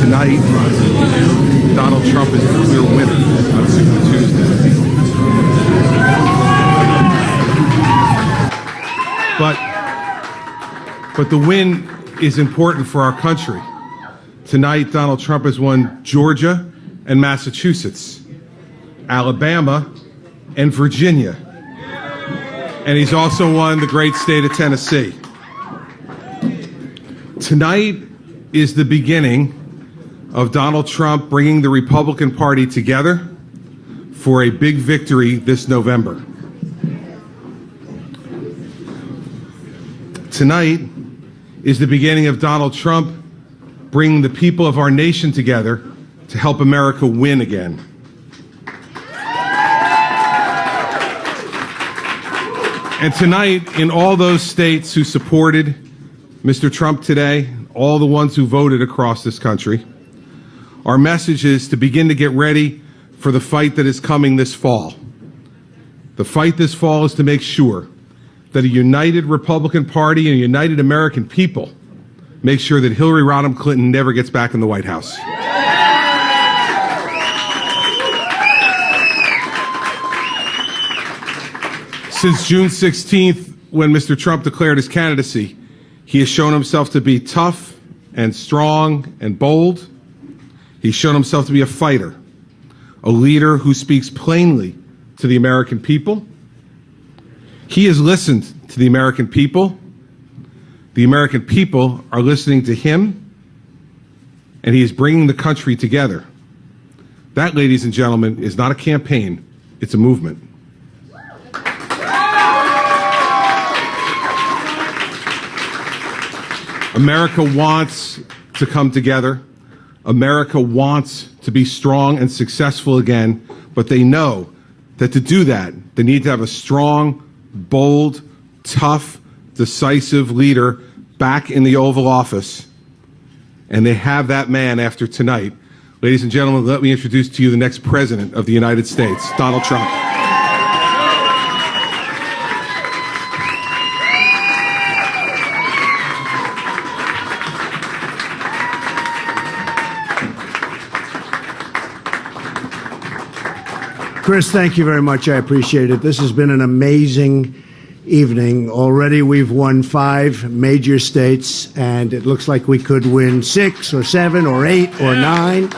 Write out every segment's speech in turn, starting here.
Tonight, Donald Trump is the clear winner on Super Tuesday. But the win is important for our country. Tonight, Donald Trump has won Georgia and Massachusetts, Alabama and Virginia, and he's also won the great state of Tennessee. Tonight is the beginning of Donald Trump bringing the Republican Party together for a big victory this November. Tonight is the beginning of Donald Trump bringing the people of our nation together to help America win again. And tonight, in all those states who supported Mr. Trump today, all the ones who voted across this country, our message is to begin to get ready for the fight that is coming this fall. The fight this fall is to make sure that a united Republican Party and a united American people make sure that Hillary Rodham Clinton never gets back in the White House. Since June 16th, when Mr. Trump declared his candidacy, he has shown himself to be tough and strong and bold. He's shown himself to be a fighter, a leader who speaks plainly to the American people. He has listened to the American people. The American people are listening to him, and he is bringing the country together. That, ladies and gentlemen, is not a campaign, it's a movement. America wants to come together. America wants to be strong and successful again, but they know that to do that, they need to have a strong, bold, tough, decisive leader back in the Oval Office. And they have that man after tonight. Ladies and gentlemen, let me introduce to you the next President of the United States, Donald Trump. Chris, thank you very much. I appreciate it. This has been an amazing evening. Already we've won 5 major states, and it looks like we could win 6 or 7 or 8 or 9.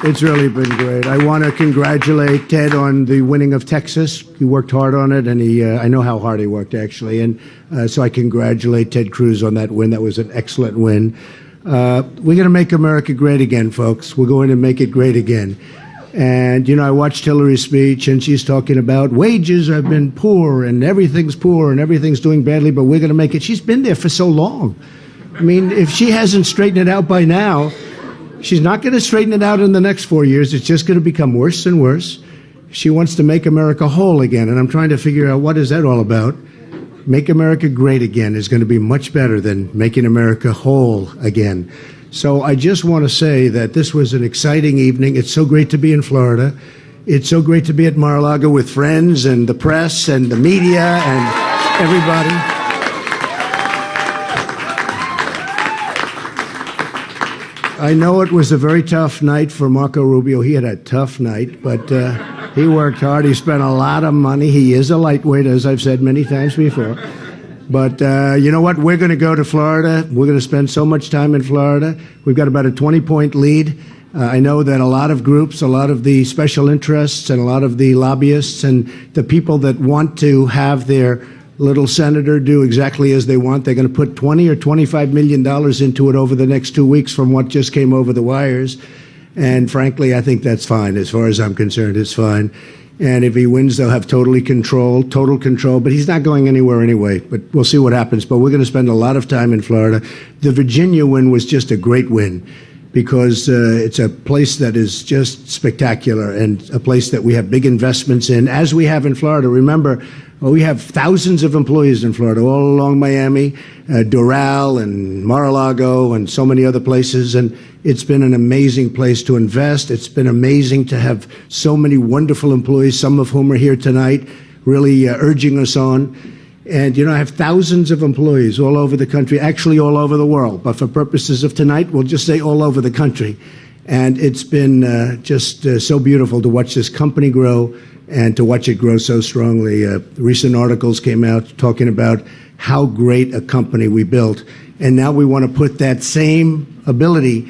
It's really been great. I want to congratulate Ted on the winning of Texas. He worked hard on it, and I know how hard he worked, actually. And so I congratulate Ted Cruz on that win. That was an excellent win. We're going to make America great again, folks. We're going to make it great again. And, you know, I watched Hillary's speech, and she's talking about wages have been poor and everything's doing badly, but we're going to make it. She's been there for so long. I mean, if she hasn't straightened it out by now, she's not going to straighten it out in the next 4 years. It's just going to become worse and worse. She wants to make America whole again, and I'm trying to figure out what is that all about. Make America great again is going to be much better than making America whole again. So I just want to say that this was an exciting evening. It's so great to be in Florida. It's so great to be at Mar-a-Lago with friends and the press and the media and everybody. I know it was a very tough night for Marco Rubio. He had a tough night, but he worked hard. He spent a lot of money. He is a lightweight, as I've said many times before. But you know what? We're going to go to Florida. We're going to spend so much time in Florida. We've got about a 20-point lead. I know that a lot of groups, a lot of the special interests, and a lot of the lobbyists and the people that want to have their little senator do exactly as they want, they're going to put $20 or $25 million into it over the next 2 weeks from what just came over the wires. And frankly, I think that's fine. As far as I'm concerned, it's fine. And if he wins, they'll have total control, but he's not going anywhere anyway. But we'll see what happens. But we're going to spend a lot of time in Florida. The Virginia win was just a great win because it's a place that is just spectacular and a place that we have big investments in, as we have in Florida. Remember, we have thousands of employees in Florida, all along Miami, Doral and Mar-a-Lago and so many other places. And it's been an amazing place to invest. It's been amazing to have so many wonderful employees, some of whom are here tonight, really urging us on. And, I have thousands of employees all over the country, actually all over the world. But for purposes of tonight, we'll just say all over the country. And it's been just so beautiful to watch this company grow and to watch it grow so strongly. Recent articles came out talking about how great a company we built. And now we want to put that same ability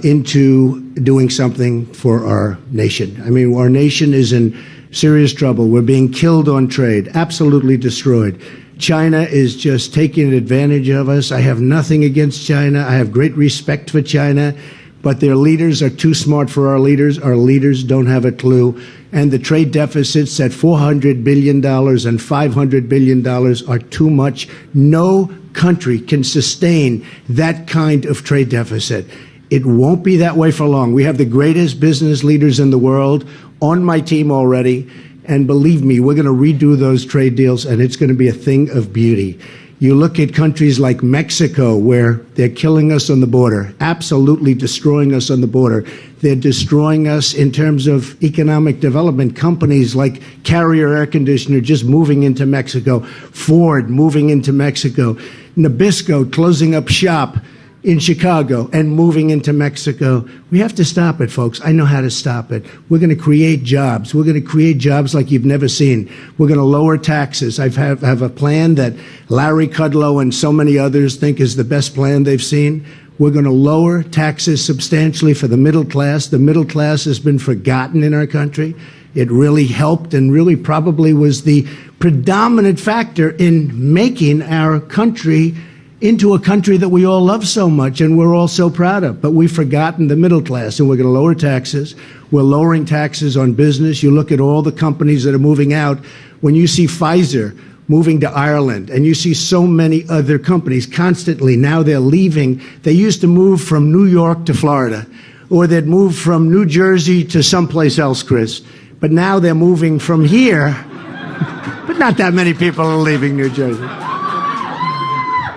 into doing something for our nation. I mean, our nation is in serious trouble. We're being killed on trade, absolutely destroyed. China is just taking advantage of us. I have nothing against China. I have great respect for China, but their leaders are too smart for our leaders. Our leaders don't have a clue. And the trade deficits at $400 billion and $500 billion are too much. No country can sustain that kind of trade deficit. It won't be that way for long. We have the greatest business leaders in the world on my team already. And believe me, we're going to redo those trade deals, and it's going to be a thing of beauty. You look at countries like Mexico, where they're killing us on the border, absolutely destroying us on the border. They're destroying us in terms of economic development. Companies like Carrier Air Conditioner just moving into Mexico, Ford moving into Mexico, Nabisco closing up shop in Chicago and moving into Mexico. We have to stop it, folks. I know how to stop it. We're going to create jobs. We're going to create jobs like you've never seen. We're going to lower taxes. I have a plan that Larry Kudlow and so many others think is the best plan they've seen. We're going to lower taxes substantially for the middle class. The middle class has been forgotten in our country. It really helped and really probably was the predominant factor in making our country into a country that we all love so much and we're all so proud of. But we've forgotten the middle class, and we're going to lower taxes. We're lowering taxes on business. You look at all the companies that are moving out. When you see Pfizer moving to Ireland, and you see so many other companies constantly, now they're leaving. They used to move from New York to Florida, or they'd move from New Jersey to someplace else, Chris. But now they're moving from here, but not that many people are leaving New Jersey.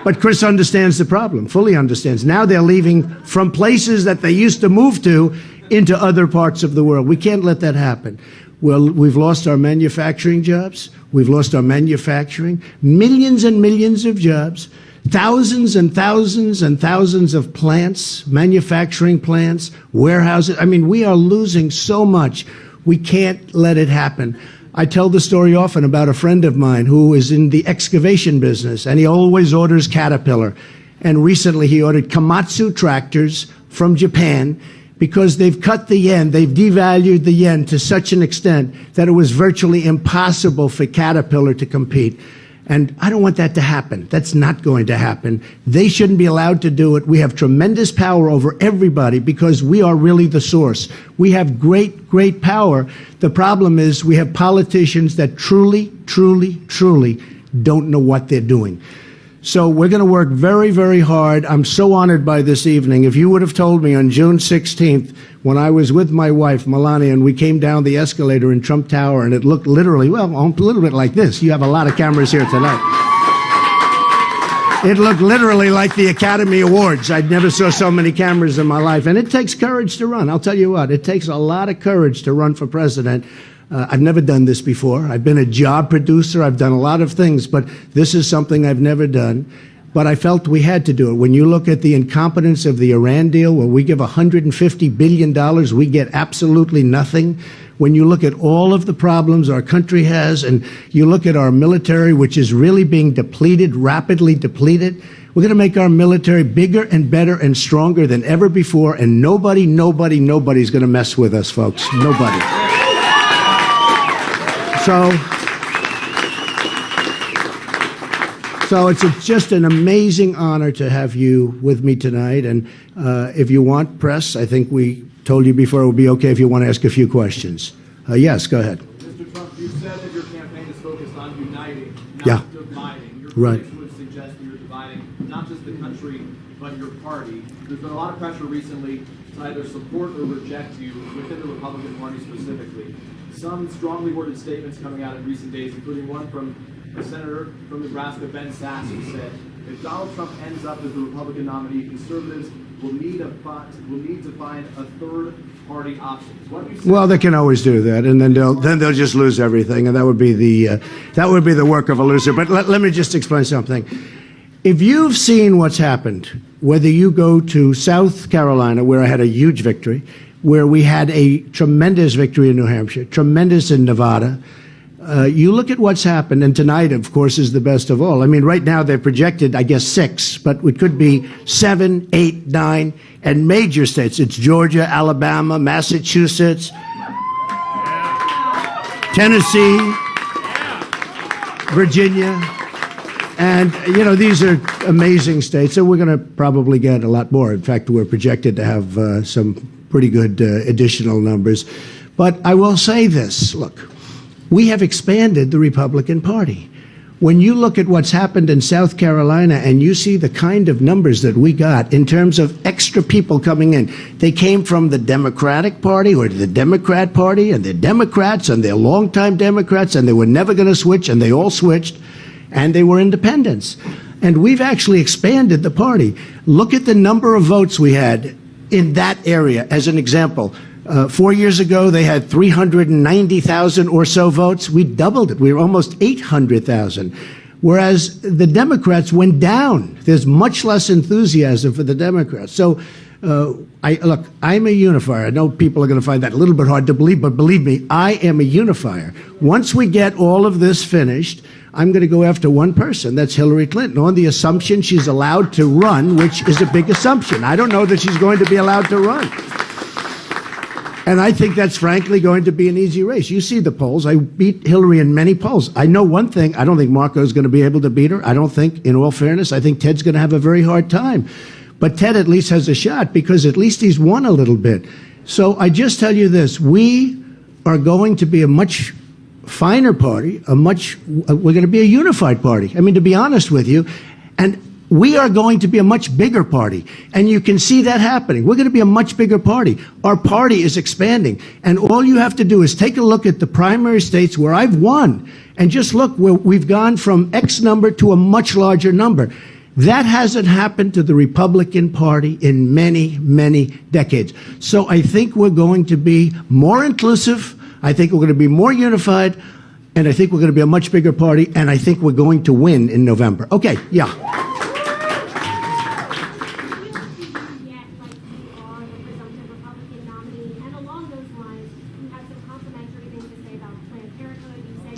But Chris understands the problem, fully understands. Now they're leaving from places that they used to move to into other parts of the world. We can't let that happen. Well, we've lost our manufacturing jobs. We've lost our manufacturing. Millions and millions of jobs. Thousands and thousands and thousands of plants, manufacturing plants, warehouses. I mean, we are losing so much. We can't let it happen. I tell the story often about a friend of mine who is in the excavation business, and he always orders Caterpillar. And recently he ordered Komatsu tractors from Japan because they've cut the yen, they've devalued the yen to such an extent that it was virtually impossible for Caterpillar to compete. And I don't want that to happen. That's not going to happen. They shouldn't be allowed to do it. We have tremendous power over everybody because we are really the source. We have great, great power. The problem is we have politicians that truly, truly, truly don't know what they're doing. So we're going to work very, very hard. I'm so honored by this evening. If you would have told me on June 16th, when I was with my wife, Melania, and we came down the escalator in Trump Tower, and it looked literally, well, a little bit like this. You have a lot of cameras here tonight. It looked literally like the Academy Awards. I'd never saw so many cameras in my life. And it takes courage to run. I'll tell you what, it takes a lot of courage to run for president. I've never done this before. I've been a job producer. I've done a lot of things, but this is something I've never done. But I felt we had to do it. When you look at the incompetence of the Iran deal, where we give $150 billion, we get absolutely nothing. When you look at all of the problems our country has, and you look at our military, which is really being depleted, rapidly depleted, we're going to make our military bigger and better and stronger than ever before, and nobody's going to mess with us, folks. Nobody. So it's just an amazing honor to have you with me tonight. And if you want press, I think we told you before it would be okay if you want to ask a few questions. Yes, go ahead. Mr. Trump, you said that your campaign is focused on uniting, not dividing. Your Right. critics would suggest that you're dividing not just the country, but your party. There's been a lot of pressure recently to either support or reject you within the Republican Party specifically. Some strongly worded statements coming out in recent days, including one from a senator from Nebraska, Ben Sasse, who said, If Donald Trump ends up as the Republican nominee, conservatives will need to find a third party option. What do you say? Well, they can always do that, and then they'll just lose everything, and that would be the work of a loser. But let me just explain something. If you've seen what's happened, whether you go to South Carolina, where I had a huge victory, where we had a tremendous victory in New Hampshire, tremendous in Nevada, you look at what's happened, and tonight, of course, is the best of all. I mean, right now they're projected, I guess, 6, but it could be 7, 8, 9, and major states. It's Georgia, Alabama, Massachusetts, Tennessee, Virginia. And, you know, these are amazing states, and we're going to probably get a lot more. In fact, we're projected to have some pretty good additional numbers. But I will say this, look. We have expanded the Republican Party. When you look at what's happened in South Carolina and you see the kind of numbers that we got in terms of extra people coming in, they came from the Democratic Party or the Democrat Party, and they're Democrats and they're longtime Democrats, and they were never going to switch, and they all switched, and they were independents. And we've actually expanded the party. Look at the number of votes we had in that area as an example. 4 years ago, they had 390,000 or so votes. We doubled it. We were almost 800,000. Whereas the Democrats went down. There's much less enthusiasm for the Democrats. So, look, I'm a unifier. I know people are going to find that a little bit hard to believe, but believe me, I am a unifier. Once we get all of this finished, I'm going to go after one person. That's Hillary Clinton, on the assumption she's allowed to run, which is a big assumption. I don't know that she's going to be allowed to run. And I think that's frankly going to be an easy race. You see the polls. I beat Hillary in many polls. I know one thing. I don't think Marco's going to be able to beat her. I don't think, in all fairness, I think Ted's going to have a very hard time. But Ted at least has a shot because at least he's won a little bit. So I just tell you this. We are going to be a much finer party, we're going to be a unified party. I mean, to be honest with you. And we are going to be a much bigger party, and you can see that happening. We're going to be a much bigger party. Our party is expanding, and all you have to do is take a look at the primary states where I've won, and just look where we've gone from X number to a much larger number. That hasn't happened to the Republican Party in many, many decades. So I think we're going to be more inclusive. I think we're going to be more unified, and I think we're going to be a much bigger party, and I think we're going to win in November. Okay, yeah.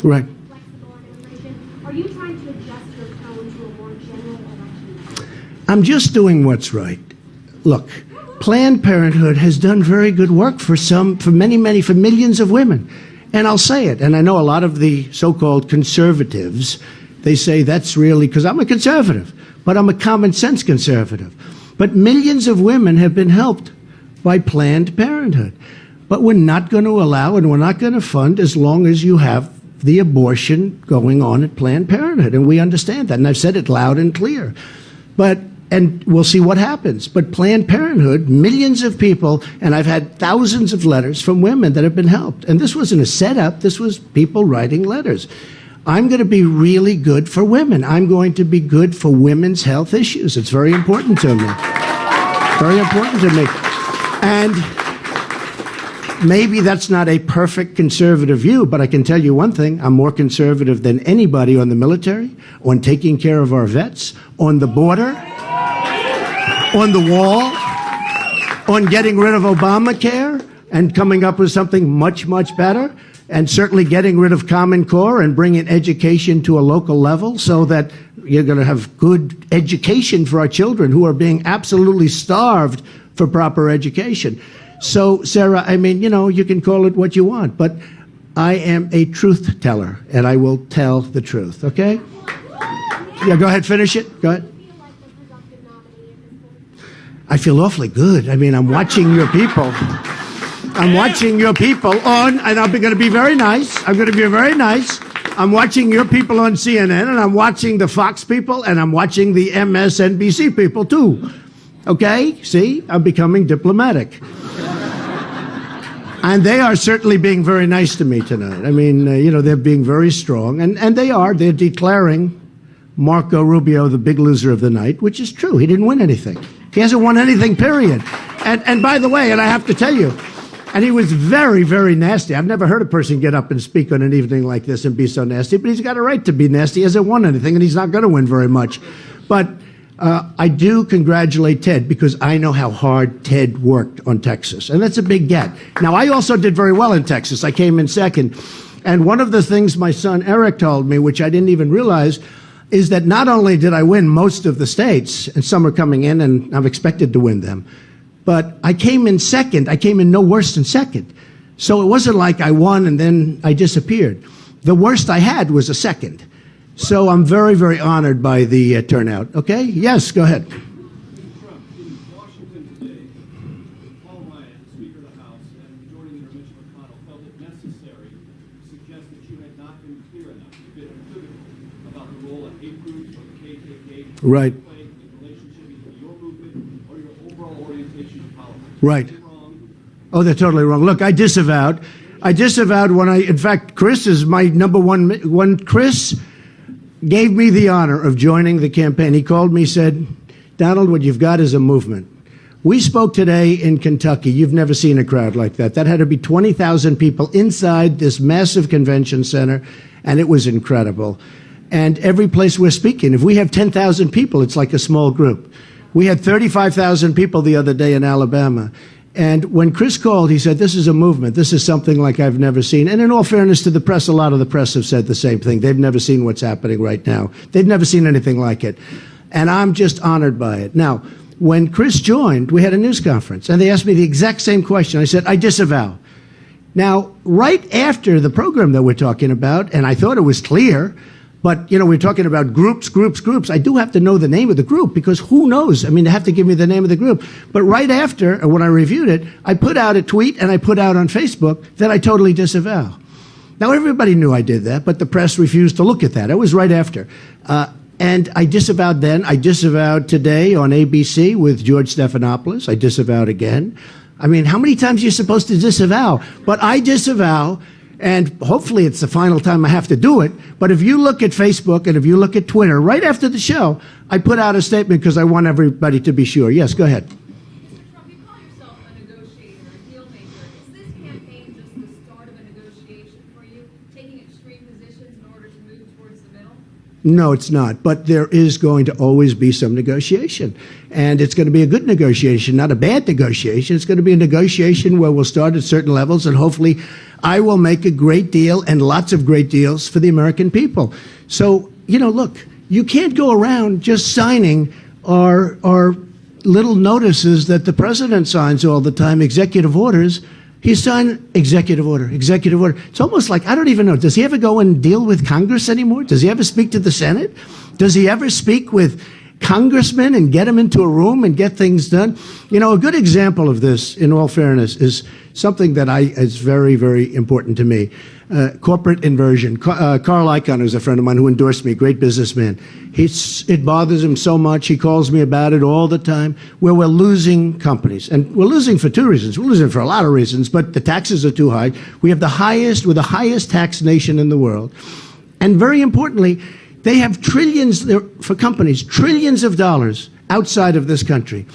Right. Are you trying to adjust your tone to a more general election? I'm just doing what's right. Look, Planned Parenthood has done very good work for millions of women. And I'll say it, and I know a lot of the so-called conservatives, they say that's really, because I'm a conservative, but I'm a common sense conservative. But millions of women have been helped by Planned Parenthood. But we're not going to allow and we're not going to fund as long as you have the abortion going on at Planned Parenthood. And we understand that. And I've said it loud and clear. And we'll see what happens. But Planned Parenthood, millions of people, and I've had thousands of letters from women that have been helped. And this wasn't a setup. This was people writing letters. I'm going to be really good for women. I'm going to be good for women's health issues. It's very important to me. Very important to me. And maybe that's not a perfect conservative view, but I can tell you one thing. I'm more conservative than anybody on the military, on taking care of our vets, on the border, on the wall, on getting rid of Obamacare and coming up with something much, much better, and certainly getting rid of Common Core and bringing education to a local level so that you're going to have good education for our children who are being absolutely starved for proper education. So, Sarah, I mean, you know, you can call it what you want, but I am a truth teller, and I will tell the truth, okay? Yeah, go ahead, finish it. Go ahead. I feel awfully good. I mean, I'm watching your people. I'm watching your people on, and I'm going to be very nice. I'm going to be very nice. I'm watching your people on CNN, and I'm watching the Fox people, and I'm watching the MSNBC people, too. Okay? See? I'm becoming diplomatic. And they are certainly being very nice to me tonight. I mean, you know, they're being very strong. And they are. They're declaring Marco Rubio the big loser of the night, which is true. He didn't win anything. He hasn't won anything, period. And by the way, and I have to tell you, and he was very, very nasty. I've never heard a person get up and speak on an evening like this and be so nasty, but he's got a right to be nasty. He hasn't won anything, and he's not going to win very much. But I do congratulate Ted, because I know how hard Ted worked on Texas, and that's a big get. Now, I also did very well in Texas. I came in second. And one of the things my son Eric told me, which I didn't even realize, is that not only did I win most of the states, and some are coming in, and I'm expected to win them, but I came in second. I came in no worse than second. So it wasn't like I won and then I disappeared. The worst I had was a second. So I'm very, very honored by the turnout. Okay? Yes, go ahead. Trump, in Washington today, Paul Ryan, Speaker of the House, and Majority Leader Mitch McConnell felt it necessary to suggest that you had not been clear enough, you've been equivocal about the role of hate groups or the KKK Right. play in relationship either to your movement or your overall orientation in politics. Right. Is that wrong? Oh, they're totally wrong. Look, I disavowed. I disavowed when in fact, Chris is my number one. When Chris gave me the honor of joining the campaign, he called me, said, Donald, what you've got is a movement. We spoke today in Kentucky. You've never seen a crowd like that. That had to be 20,000 people inside this massive convention center, and it was incredible. And every place we're speaking, if we have 10,000 people, it's like a small group. We had 35,000 people the other day in Alabama. And when Chris called, he said, this is a movement. This is something like I've never seen. And in all fairness to the press, a lot of the press have said the same thing. They've never seen what's happening right now. They've never seen anything like it. And I'm just honored by it. Now, when Chris joined, we had a news conference, and they asked me the exact same question. I said, I disavow. Now, right after the program that we're talking about, and I thought it was clear, but, we're talking about groups. I do have to know the name of the group, because who knows? I mean, they have to give me the name of the group. But right after, when I reviewed it, I put out a tweet and I put out on Facebook that I totally disavow. Now, everybody knew I did that, but the press refused to look at that. It was right after. And I disavowed then. I disavowed today on ABC with George Stephanopoulos. I disavowed again. I mean, how many times are you supposed to disavow? But I disavow. And hopefully it's the final time I have to do it. But if you look at Facebook and if you look at Twitter, right after the show, I put out a statement because I want everybody to be sure. Yes, go ahead. Mr. Trump, you call yourself a negotiator, a deal maker. Is this campaign just the start of a negotiation for you, taking extreme positions in order to move towards the middle? No, it's not. But there is going to always be some negotiation. And it's going to be a good negotiation, not a bad negotiation. It's going to be a negotiation where we'll start at certain levels, and hopefully I will make a great deal and lots of great deals for the American people. So, look, you can't go around just signing our little notices that the president signs all the time, executive orders. He signed executive order, executive order. It's almost like, I don't even know, does he ever go and deal with Congress anymore? Does he ever speak to the Senate? Does he ever speak with congressmen and get them into a room and get things done? A good example of this, in all fairness, is something that is very, very important to me. Corporate inversion. Carl Icahn, who's a friend of mine who endorsed me, great businessman. It bothers him so much. He calls me about it all the time, where we're losing companies. And we're losing for two reasons. We're losing for a lot of reasons, but the taxes are too high. We're the highest tax nation in the world. And very importantly, they have trillions, for companies, trillions of dollars outside of this country.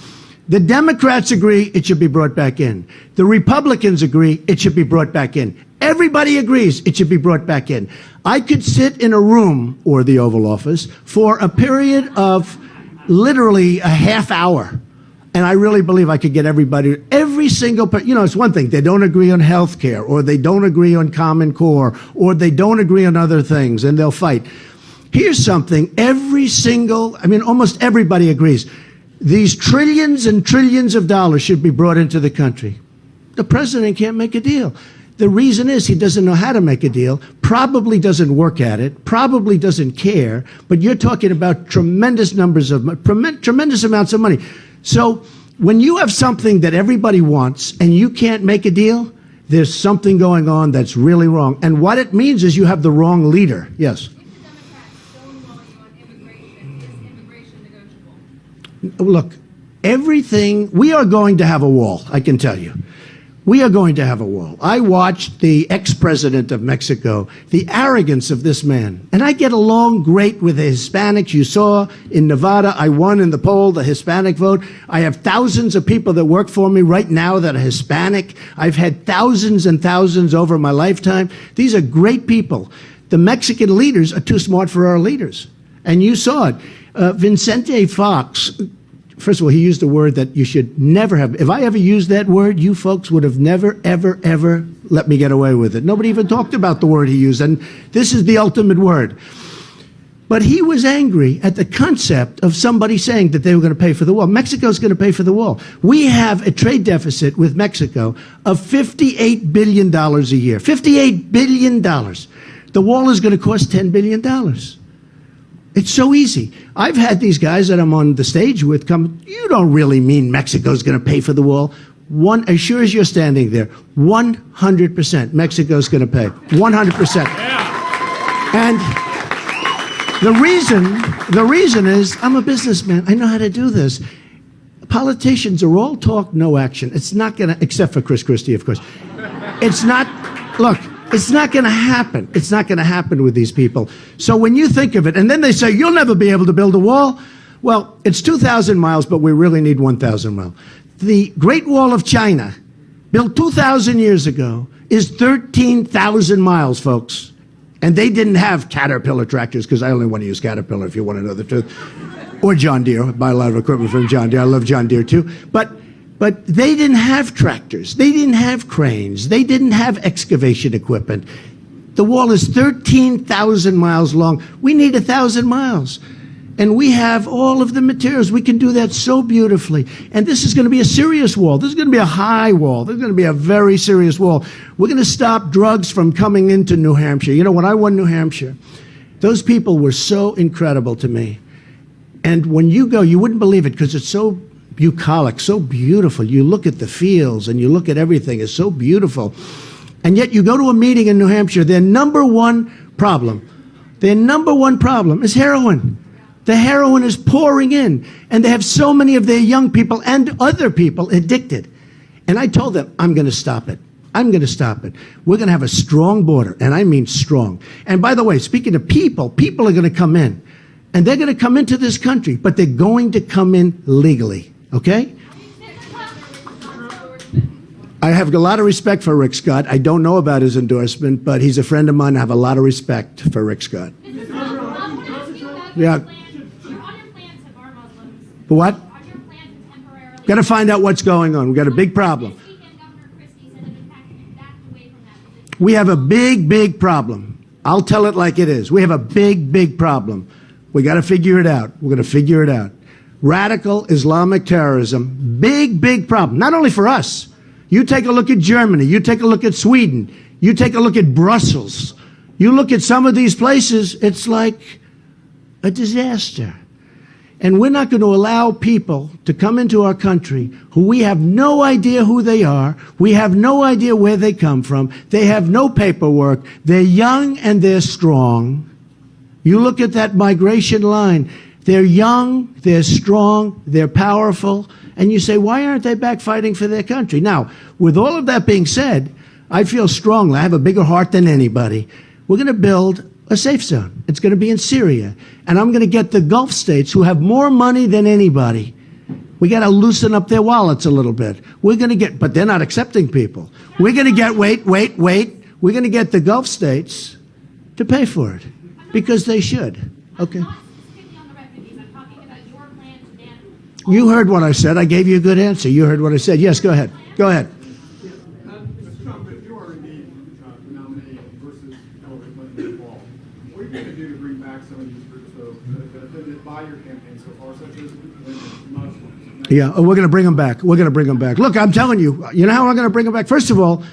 The Democrats agree it should be brought back in. The Republicans agree it should be brought back in. Everybody agrees it should be brought back in. I could sit in a room, or the Oval Office, for a period of literally a half hour. And I really believe I could get every single person. It's one thing. They don't agree on health care, or they don't agree on Common Core, or they don't agree on other things, and they'll fight. Here's something almost everybody agrees. These trillions and trillions of dollars should be brought into the country. The president can't make a deal. The reason is he doesn't know how to make a deal, probably doesn't work at it, probably doesn't care, but you're talking about tremendous amounts of money. So when you have something that everybody wants and you can't make a deal, there's something going on that's really wrong. And what it means is you have the wrong leader. Yes. Look, we are going to have a wall, I can tell you. We are going to have a wall. I watched the ex-president of Mexico, the arrogance of this man. And I get along great with the Hispanics. You saw in Nevada, I won in the poll, the Hispanic vote. I have thousands of people that work for me right now that are Hispanic. I've had thousands and thousands over my lifetime. These are great people. The Mexican leaders are too smart for our leaders. And you saw it. Vicente Fox, first of all, he used a word that you should never have. If I ever used that word, you folks would have never, ever, ever let me get away with it. Nobody even talked about the word he used, and this is the ultimate word. But he was angry at the concept of somebody saying that they were going to pay for the wall. Mexico's going to pay for the wall. We have a trade deficit with Mexico of $58 billion a year. $58 billion. The wall is going to cost $10 billion. It's so easy. I've had these guys that I'm on the stage with come, you don't really mean Mexico's going to pay for the wall. As sure as you're standing there, 100% Mexico's going to pay. 100%. And the reason is I'm a businessman. I know how to do this. Politicians are all talk, no action. It's not going to, except for Chris Christie, of course. It's not, look, it's not going to happen. It's not going to happen with these people. So when you think of it, and then they say, you'll never be able to build a wall. Well, it's 2,000 miles, but we really need 1,000 miles. The Great Wall of China, built 2,000 years ago, is 13,000 miles, folks. And they didn't have Caterpillar tractors, because I only want to use Caterpillar if you want to know the truth. Or John Deere. I buy a lot of equipment from John Deere. I love John Deere too. But they didn't have tractors. They didn't have cranes. They didn't have excavation equipment. The wall is 13,000 miles long. We need 1,000 miles. And we have all of the materials. We can do that so beautifully. And this is going to be a serious wall. This is going to be a high wall. This is going to be a very serious wall. We're going to stop drugs from coming into New Hampshire. You know, when I won New Hampshire, those people were so incredible to me. And when you go, you wouldn't believe it because it's so bucolic, so beautiful. You look at the fields and you look at everything. It's so beautiful. And yet you go to a meeting in New Hampshire, their number one problem is heroin. The heroin is pouring in, and they have so many of their young people and other people addicted. And I told them, I'm going to stop it. I'm going to stop it. We're going to have a strong border, and I mean strong. And by the way, speaking of people are going to come in, and they're going to come into this country, but they're going to come in legally, okay? I have a lot of respect for Rick Scott. I don't know about his endorsement, but he's a friend of mine. I have a lot of respect for Rick Scott. Yeah. For what? Got to find out what's going on. We've got a big problem. We have a big, big problem. I'll tell it like it is. We have a big, big problem. We got to figure it out. We're going to figure it out. Radical Islamic terrorism, big, big problem. Not only for us. You take a look at Germany. You take a look at Sweden. You take a look at Brussels. You look at some of these places, it's like a disaster. And we're not going to allow people to come into our country who we have no idea who they are. We have no idea where they come from. They have no paperwork. They're young and they're strong. You look at that migration line. They're young, they're strong, they're powerful. And you say, why aren't they back fighting for their country? Now, with all of that being said, I feel strongly, I have a bigger heart than anybody. We're going to build a safe zone. It's going to be in Syria. And I'm going to get the Gulf states who have more money than anybody. We got to loosen up their wallets a little bit. We're going to get, but they're not accepting people. We're going to get, wait. We're going to get the Gulf states to pay for it because they should. Okay. You heard what I said. I gave you a good answer. You heard what I said. Yes, go ahead. Go ahead. Mr. Trump, if you are indeed the nominee versus Hillary Clinton in the fall, what are you going to do to bring back some of these groups that by your campaign so far, such as women, Muslims? Yeah, we're going to bring them back. We're going to bring them back. Look, I'm telling you, you know how we're going to bring them back? First of all,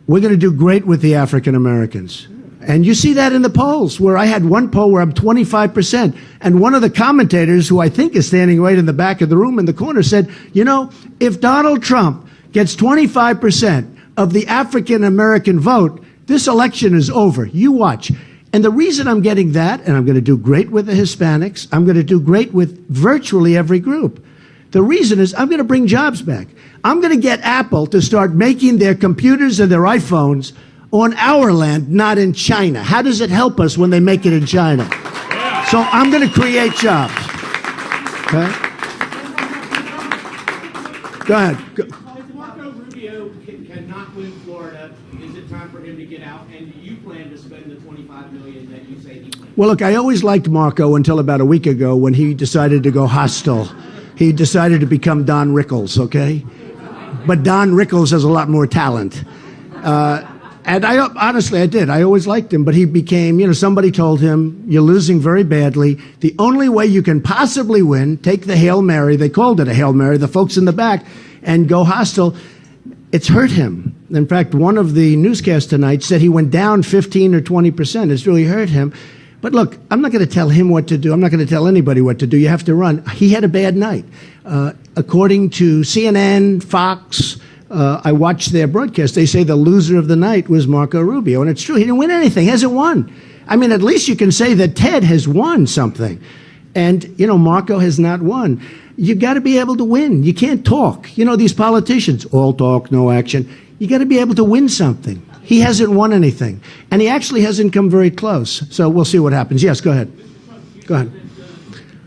we're going to do great with the African Americans. And you see that in the polls, where I had one poll where I'm 25%. And one of the commentators, who I think is standing right in the back of the room in the corner, said, you know, if Donald Trump gets 25% of the African American vote, this election is over. You watch. And the reason I'm getting that, and I'm going to do great with the Hispanics, I'm going to do great with virtually every group. The reason is I'm going to bring jobs back. I'm going to get Apple to start making their computers and their iPhones on our land, not in China. How does it help us when they make it in China? So I'm going to create jobs. Okay? Go ahead. If Marco Rubio cannot win Florida, is it time for him to get out? And do you plan to spend the $25 million that you say he plans? Well, look, I always liked Marco until about a week ago when he decided to go hostile. He decided to become Don Rickles, okay? But Don Rickles has a lot more talent. And honestly, I did. I always liked him, but he became, somebody told him, you're losing very badly. The only way you can possibly win, take the Hail Mary, they called it a Hail Mary, the folks in the back, and go hostile. It's hurt him. In fact, one of the newscasts tonight said he went down 15 or 20%. It's really hurt him. But look, I'm not going to tell him what to do. I'm not going to tell anybody what to do. You have to run. He had a bad night. According to CNN, Fox, I watched their broadcast. They say the loser of the night was Marco Rubio. And it's true. He didn't win anything. He hasn't won. I mean, at least you can say that Ted has won something. And, Marco has not won. You've got to be able to win. You can't talk. These politicians, all talk, no action. You got to be able to win something. He hasn't won anything. And he actually hasn't come very close. So we'll see what happens. Yes, go ahead. Go ahead.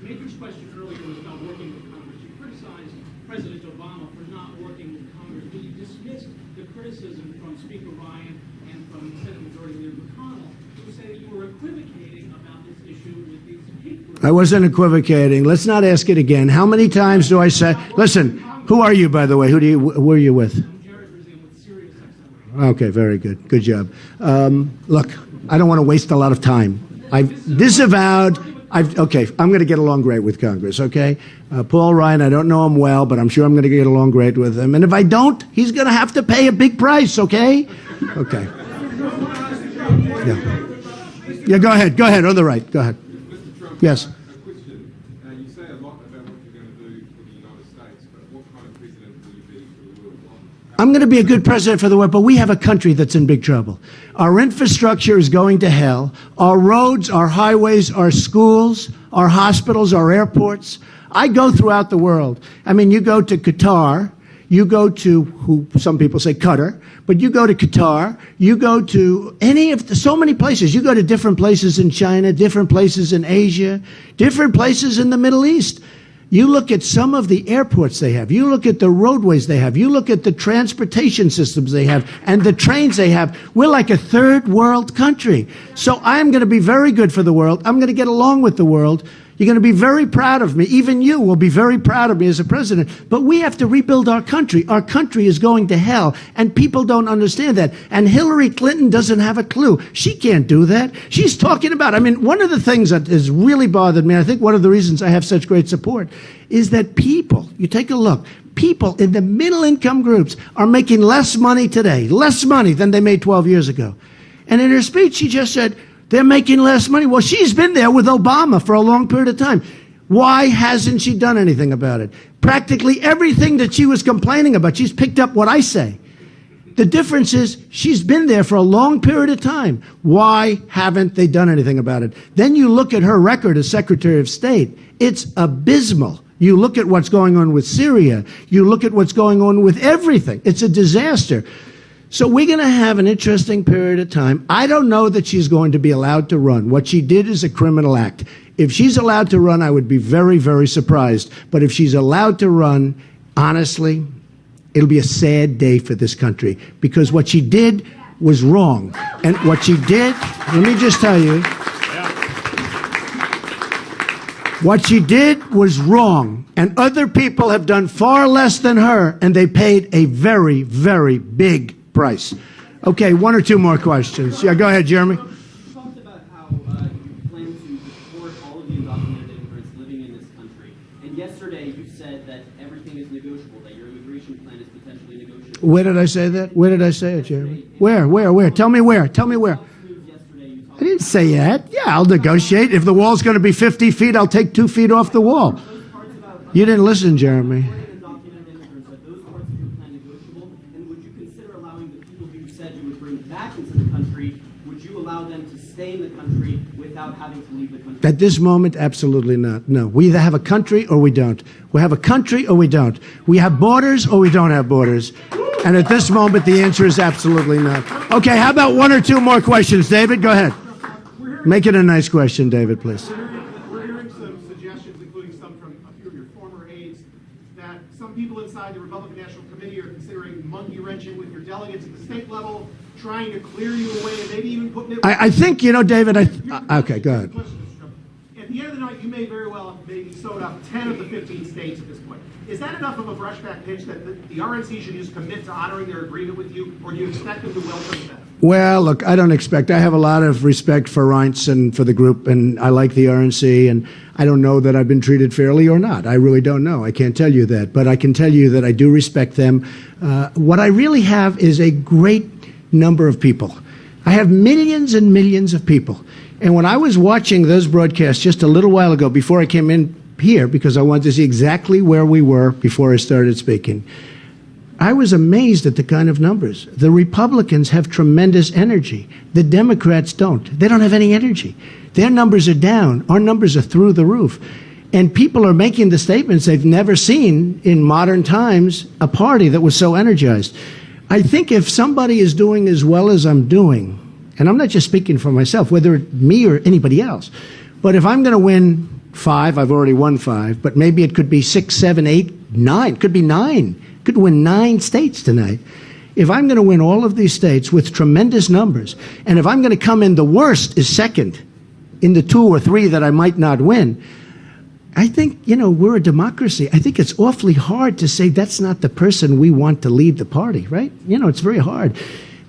Major's question earlier was about working with Congress. You criticized President Obama for not working with Congress, but you dismissed the criticism from Speaker Ryan and from Senate Majority Leader McConnell, who said that you were equivocating about this issue with these hate groups. I wasn't equivocating. Let's not ask it again. How many times do I say, listen, who are you, by the way? Who are you with? Okay, very good. Good job. Look, I don't want to waste a lot of time. I've disavowed. Okay, I'm going to get along great with Congress, okay? Paul Ryan, I don't know him well, but I'm sure I'm going to get along great with him. And if I don't, he's going to have to pay a big price, okay? Okay. Yeah. Yeah, go ahead. Go ahead. On the right. Go ahead. Mr. Trump, Yes. a question. You say a lot about what you're going to do for the United States, but what kind of president will you be for the world? I'm going to be a good president for the world, but we have a country that's in big trouble. Our infrastructure is going to hell. Our roads, our highways, our schools, our hospitals, our airports. I go throughout the world. I mean, you go to Qatar, you go to, who some people say Qatar, but you go to Qatar, you go to so many places. You go to different places in China, different places in Asia, different places in the Middle East. You look at some of the airports they have. You look at the roadways they have. You look at the transportation systems they have and the trains they have. We're like a third world country. So I'm going to be very good for the world. I'm going to get along with the world. You're going to be very proud of me. Even you will be very proud of me as a president. But we have to rebuild our country. Our country is going to hell, and people don't understand that. And Hillary Clinton doesn't have a clue. She can't do that. She's talking about, one of the things that has really bothered me, I think one of the reasons I have such great support, is that people, you take a look, people in the middle income groups are making less money today, less money than they made 12 years ago. And in her speech, she just said, they're making less money. Well, she's been there with Obama for a long period of time. Why hasn't she done anything about it? Practically everything that she was complaining about, she's picked up what I say. The difference is she's been there for a long period of time. Why haven't they done anything about it? Then you look at her record as Secretary of State. It's abysmal. You look at what's going on with Syria. You look at what's going on with everything. It's a disaster. So we're going to have an interesting period of time. I don't know that she's going to be allowed to run. What she did is a criminal act. If she's allowed to run, I would be very, very surprised. But if she's allowed to run, honestly, it'll be a sad day for this country, because what she did was wrong. And what she did, let me just tell you, what she did was wrong. And other people have done far less than her, and they paid a very, very big price. Okay, one or two more questions. Yeah, go ahead, Jeremy. You talked about how you plan to deport all of the undocumented immigrants living in this country. And yesterday you said that everything is negotiable, that your immigration plan is potentially negotiable. Where did I say that? Where did I say it, Jeremy? Where? Tell me where. Tell me where. I didn't say that. Yeah, I'll negotiate. If the wall's going to be 50 feet, I'll take 2 feet off the wall. You didn't listen, Jeremy. Back into the country, would you allow them to stay in the country without without having to leave the country? At this moment, absolutely not. No. We either have a country or we don't. We have a country or we don't. We have borders or we don't have borders. And at this moment, the answer is absolutely not. Okay, how about one or two more questions? David, go ahead. Make it a nice question, David, please. We're hearing some suggestions, including some from a few of your former aides, that some people inside the Republican National Committee are considering monkey wrenching with your delegates at the state level, trying to clear you away, and maybe even putting it. I think, you know, David, okay, go ahead. At the end of the night, you may very well have maybe sewed up 10 of the 15 states at this point. Is that enough of a brushback pitch that the RNC should just commit to honoring their agreement with you, or do you expect them to welcome that? Well, look, I don't expect. I have a lot of respect for Reince and for the group, and I like the RNC, and I don't know that I've been treated fairly or not. I really don't know. I can't tell you that, but I can tell you that I do respect them. What I really have is a great number of people. I have millions and millions of people. And when I was watching those broadcasts just a little while ago, before I came in here, because I wanted to see exactly where we were before I started speaking, I was amazed at the kind of numbers. The Republicans have tremendous energy. The Democrats don't. They don't have any energy. Their numbers are down. Our numbers are through the roof. And people are making the statements they've never seen in modern times, a party that was so energized. I think if somebody is doing as well as I'm doing, and I'm not just speaking for myself, whether it's me or anybody else, but if I'm going to win 5, I've already won 5, but maybe it could be 6, 7, 8, 9, could be 9. Could win 9 states tonight. If I'm going to win all of these states with tremendous numbers, and if I'm going to come in the worst is second in the 2 or 3 that I might not win, I think, you know, we're a democracy. I think it's awfully hard to say that's not the person we want to lead the party, right? You know, it's very hard.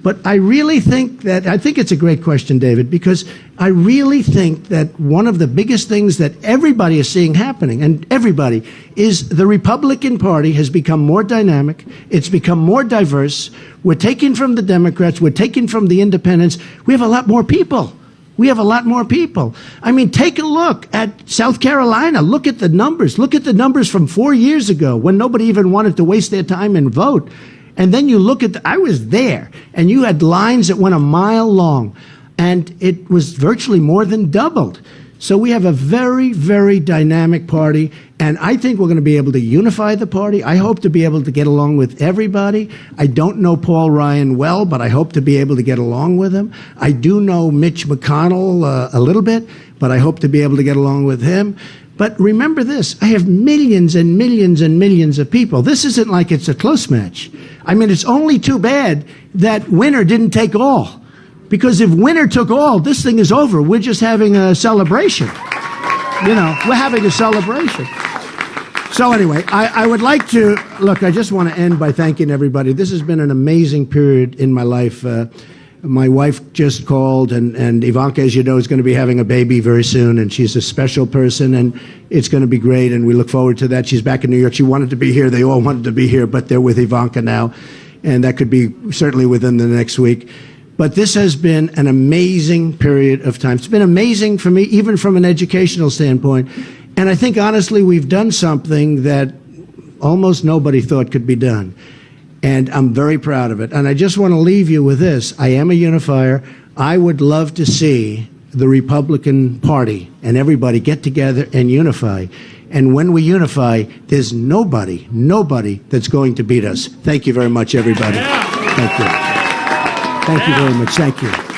But I really think I think it's a great question, David, because I really think that one of the biggest things that everybody is seeing happening, and everybody, is the Republican Party has become more dynamic. It's become more diverse. We're taking from the Democrats. We're taking from the independents. We have a lot more people. We have a lot more people. I mean, take a look at South Carolina. Look at the numbers. Look at the numbers from 4 years ago when nobody even wanted to waste their time and vote. And then you look at I was there, and you had lines that went a mile long, and it was virtually more than doubled. So we have a very, very dynamic party, and I think we're going to be able to unify the party. I hope to be able to get along with everybody. I don't know Paul Ryan well, but I hope to be able to get along with him. I do know Mitch McConnell a little bit, but I hope to be able to get along with him. But remember this, I have millions and millions and millions of people. This isn't like it's a close match. I mean, it's only too bad that Winner didn't take all. Because if Winner took all, this thing is over. We're just having a celebration. You know, we're having a celebration. So anyway, I would like to, look, I just want to end by thanking everybody. This has been an amazing period in my life. My wife just called, and Ivanka, as you know, is going to be having a baby very soon, and she's a special person, and it's going to be great, and we look forward to that. She's back in New York. She wanted to be here. They all wanted to be here, but they're with Ivanka now, and that could be certainly within the next week. But this has been an amazing period of time. It's been amazing for me, even from an educational standpoint, and I think, honestly, we've done something that almost nobody thought could be done. And I'm very proud of it. And I just want to leave you with this. I am a unifier. I would love to see the Republican Party and everybody get together and unify. And when we unify, there's nobody that's going to beat us. Thank you very much, everybody. Thank you. Thank you very much. Thank you.